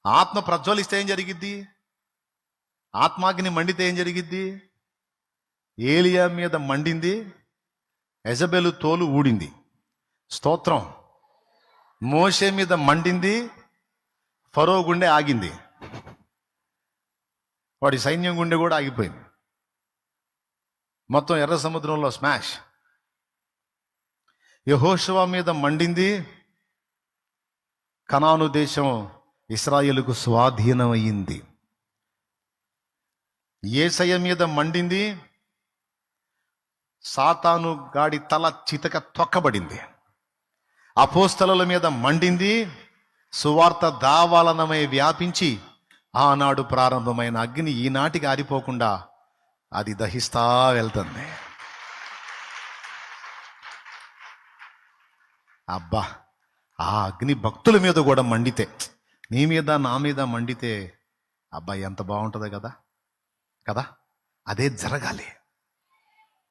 ఆత్మ ప్రజ్వలిస్తే ఏం జరిగిద్ది? ఆత్మాగ్ని మండితే ఏం జరిగిద్ది? ఏలియా మీద మండింది, యెజబెలు తోలు ఊడింది. స్తోత్రం. మోషే మీద మండింది, ఫరో గుండె ఆగింది, వాడి సైన్యం గుండె కూడా ఆగిపోయింది. మొత్తం ఎర్ర సముద్రంలో స్మాష్. యెహోషువ మీద మండింది, కనాను దేశం ఇశ్రాయేలుకు స్వాధీనమయ్యింది. యేసయ్య మీద మండింది, సాతాను గాడి తల చితక తొక్కబడింది. అపోస్తలుల మీద మండింది, సువార్త దావాలనమై వ్యాపించి ఆనాడు ప్రారంభమైన అగ్ని ఈనాటికి ఆరిపోకుండా అది దహిస్తా వెళ్తుంది. అబ్బా, ఆ అగ్ని భక్తుల మీద కూడా మండితే, నీ మీద నా మీద మండితే, అబ్బా ఎంత బాగుంటుంది కదా కదా. అదే జరగాలి.